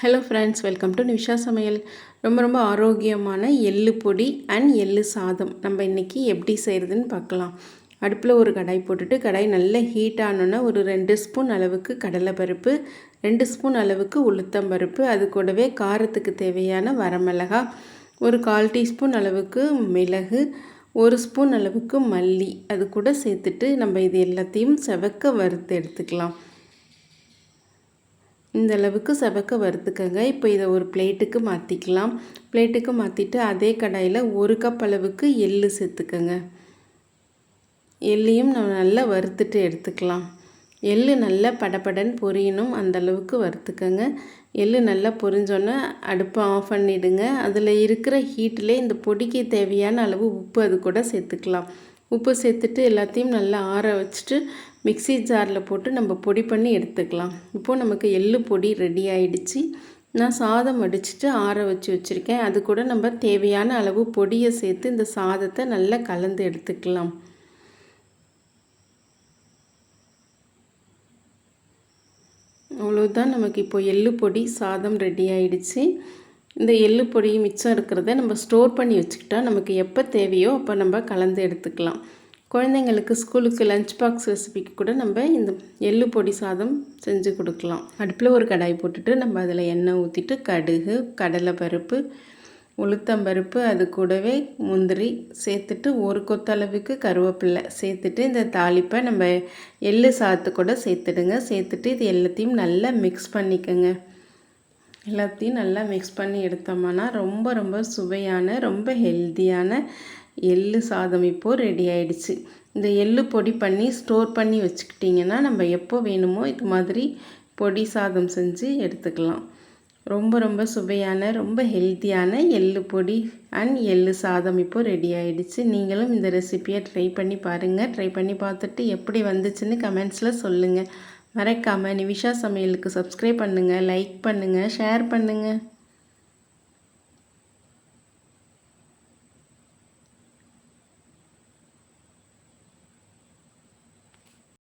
Hello friends, welcome to Nisha சமையல். ரொம்ப ஆரோக்கியமான எள்ளு பொடி அண்ட் எள்ளு சாதம் நம்ம இன்றைக்கி எப்படி செய்கிறதுன்னு பார்க்கலாம். அடுப்பில் ஒரு கடாய் போட்டுட்டு கடாய் நல்ல ஹீட் ஆனோன்னா ஒரு 2 ஸ்பூன் அளவுக்கு கடலைப்பருப்பு, 2 ஸ்பூன் அளவுக்கு உளுத்தம்பருப்பு, அது கூடவே காரத்துக்கு தேவையான வரமிளகா, ஒரு 1/4 டீஸ்பூன் அளவுக்கு மிளகு, 1 ஸ்பூன் அளவுக்கு மல்லி அது கூட சேர்த்துட்டு நம்ம இது எல்லாத்தையும் செவக்க வறுத்து எடுத்துக்கலாம். இந்த அளவுக்கு செவக்க வறுத்துக்கங்க. இப்போ இதை ஒரு பிளேட்டுக்கு மாற்றிக்கலாம். பிளேட்டுக்கு மாற்றிட்டு அதே கடாயில் 1 கப் அளவுக்கு எள்ளு சேர்த்துக்கங்க. எள்ளையும் நம்ம நல்லா வறுத்துட்டு எடுத்துக்கலாம். எள்ளு நல்லா படபடன்னு பொரியணும், அந்தளவுக்கு வறுத்துக்கங்க. எள்ளு நல்லா பொரிஞ்சோன்னே அடுப்பை ஆஃப் பண்ணிவிடுங்க. அதில் இருக்கிற ஹீட்டில் இந்த பொடிக்கு தேவையான அளவு உப்பு அது கூட சேர்த்துக்கலாம். உப்பு சேர்த்துட்டு எல்லாத்தையும் நல்லா ஆற வச்சுட்டு மிக்ஸி ஜாரில் போட்டு நம்ம பொடி பண்ணி எடுத்துக்கலாம். இப்போது நமக்கு எள்ளு பொடி ரெடி ஆகிடுச்சு. நான் சாதம் வடிச்சிட்டு ஆற வச்சு வச்சுருக்கேன். அது கூட நம்ம தேவையான அளவு பொடியை சேர்த்து இந்த சாதத்தை நல்லா கலந்து எடுத்துக்கலாம். அவ்வளோதான், நமக்கு இப்போ எள்ளு பொடி சாதம் ரெடி ஆகிடுச்சு. இந்த எள்ளு பொடி மிச்சம் இருக்கிறத நம்ம ஸ்டோர் பண்ணி வச்சுக்கிட்டா நமக்கு எப்போ தேவையோ அப்போ நம்ம கலந்து எடுத்துக்கலாம். குழந்தைங்களுக்கு ஸ்கூலுக்கு லஞ்ச் பாக்ஸ் ரெசிபிக்கு கூட நம்ம இந்த எள்ளு பொடி சாதம் செஞ்சு கொடுக்கலாம். அடுப்பில் ஒரு கடாய் போட்டுட்டு நம்ம அதில் எண்ணெய் ஊற்றிட்டு கடுகு, கடலைப்பருப்பு, உளுத்தம்பருப்பு, அது கூடவே முந்திரி சேர்த்துட்டு ஒரு கொத்தளவுக்கு கருவேப்பிலை சேர்த்துட்டு இந்த தாளிப்பை நம்ம எள்ளு சாதத்து கூட சேர்த்துடுங்க. சேர்த்துட்டு இது எல்லாத்தையும் நல்லா மிக்ஸ் பண்ணிக்கோங்க. எல்லாத்தையும் நல்லா மிக்ஸ் பண்ணி எடுத்தோம்னா ரொம்ப சுவையான ரொம்ப ஹெல்த்தியான எள்ளு சாதம் இப்போது ரெடி ஆகிடுச்சு. இந்த எள்ளு பொடி பண்ணி ஸ்டோர் பண்ணி வச்சுக்கிட்டிங்கன்னா நம்ம எப்போ வேணுமோ இது மாதிரி பொடி சாதம் செஞ்சு எடுத்துக்கலாம். ரொம்ப சுவையான ரொம்ப ஹெல்த்தியான எள்ளு பொடி அண்ட் எள்ளு சாதம் இப்போது ரெடி ஆகிடுச்சு. நீங்களும் இந்த ரெசிப்பியை ட்ரை பண்ணி பாருங்கள். ட்ரை பண்ணி பார்த்துட்டு எப்படி வந்துச்சுன்னு கமெண்ட்ஸில் சொல்லுங்கள். மறக்காமல் நிஷா சமையலுக்கு சப்ஸ்கிரைப் பண்ணுங்கள், லைக் பண்ணுங்கள், ஷேர் பண்ணுங்கள்.